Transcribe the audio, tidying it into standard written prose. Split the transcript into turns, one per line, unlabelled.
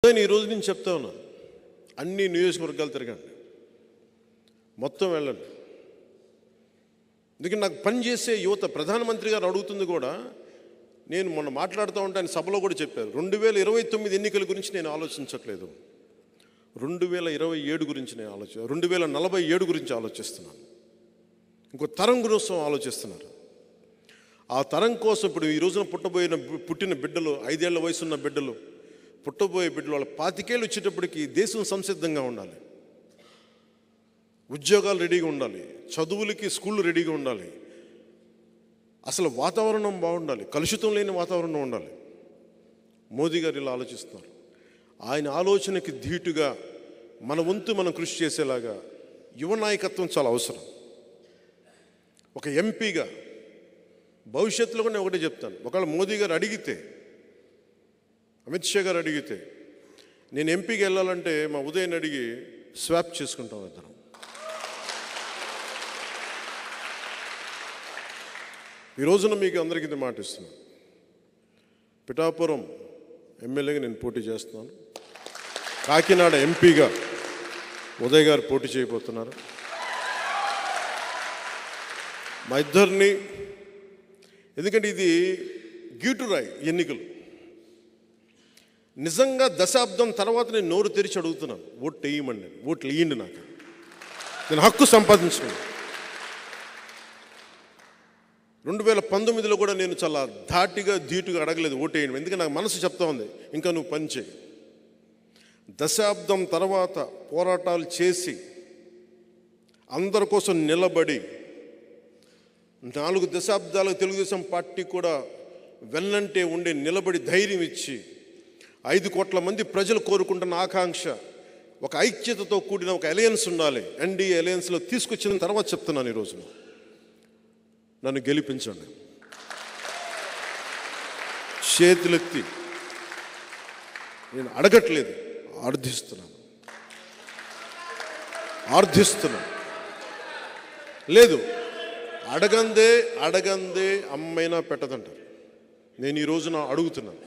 ఎప్పుడైనా ఈరోజు నేను చెప్తా ఉన్నాను, అన్ని నియోజకవర్గాలు తిరగండి, మొత్తం వెళ్ళండి. ఎందుకంటే నాకు పనిచేసే యువత, ప్రధానమంత్రి గారు అడుగుతుంది కూడా, నేను మొన్న మాట్లాడుతూ ఉంటే ఆయన సభలో కూడా చెప్పారు, 2029 ఎన్నికల గురించి నేను ఆలోచించట్లేదు, 2027 గురించి నేను 2047 గురించి ఆలోచిస్తున్నాను. ఇంకో తరం గురించి ఆలోచిస్తున్నారు. ఆ తరం కోసం ఇప్పుడు ఈ రోజున పుట్టిన బిడ్డలు, 5 ఏళ్ల వయసున్న బిడ్డలు, పుట్టబోయే బిడ్డలు, వాళ్ళ 25 ఏళ్ళు వచ్చేటప్పటికి దేశం సంసిద్ధంగా ఉండాలి, ఉద్యోగాలు రెడీగా ఉండాలి, చదువులకి స్కూళ్ళు రెడీగా ఉండాలి, అసలు వాతావరణం బాగుండాలి, కలుషితం లేని వాతావరణం ఉండాలి. మోదీ గారు ఇలా ఆలోచిస్తున్నారు. ఆయన ఆలోచనకి ధీటుగా మన వంతు మనం కృషి చేసేలాగా యువ నాయకత్వం చాలా అవసరం. ఒక ఎంపీగా భవిష్యత్తులో కూడా నేను ఒకటే చెప్తాను, ఒకవేళ మోదీ గారు అడిగితే, అమిత్ షా గారు అడిగితే, నేను ఎంపీకి వెళ్ళాలంటే మా ఉదయం అడిగి స్వాప్ చేసుకుంటాం ఇద్దరం. ఈ రోజున మీకు అందరికీ ఇది మాట ఇస్తున్నాను, పిఠాపురం ఎమ్మెల్యేగా నేను పోటీ చేస్తున్నాను, కాకినాడ ఎంపీగా ఉదయ్ గారు పోటీ చేయబోతున్నారు. మా ఇద్దరిని, ఎందుకంటే ఇది గీటురాయి ఎన్నికలు, నిజంగా దశాబ్దం తర్వాత నేను నోరు తెరిచి అడుగుతున్నాను, ఓట్లు వేయమండి, ఓట్లు వేయండి, నాకు నేను హక్కు సంపాదించుకున్నాను. 2019లో కూడా నేను చాలా ధాటిగా ధీటుగా అడగలేదు ఓటు వేయండి, ఎందుకంటే నాకు మనసు చెప్తా ఉంది, ఇంకా నువ్వు పని చేయి. దశాబ్దం తర్వాత పోరాటాలు చేసి అందరి కోసం నిలబడి 4 దశాబ్దాలకు తెలుగుదేశం పార్టీ కూడా వెన్నంటే ఉండే నిలబడి ధైర్యం ఇచ్చి 5 కోట్ల మంది ప్రజలు కోరుకుంటున్న ఆకాంక్ష, ఒక ఐక్యతతో కూడిన ఒక అలయన్స్ ఉండాలి, ఎన్డీఏ అలయన్స్లో తీసుకొచ్చిన తర్వాత చెప్తున్నాను, ఈరోజు నన్ను గెలిపించండి. చేతులెత్తి నేను అడగట్లేదు, ఆర్థిస్తున్నాను. లేదు, అడగందే అమ్మైనా పెట్టదంటారు. నేను ఈ రోజున అడుగుతున్నాను.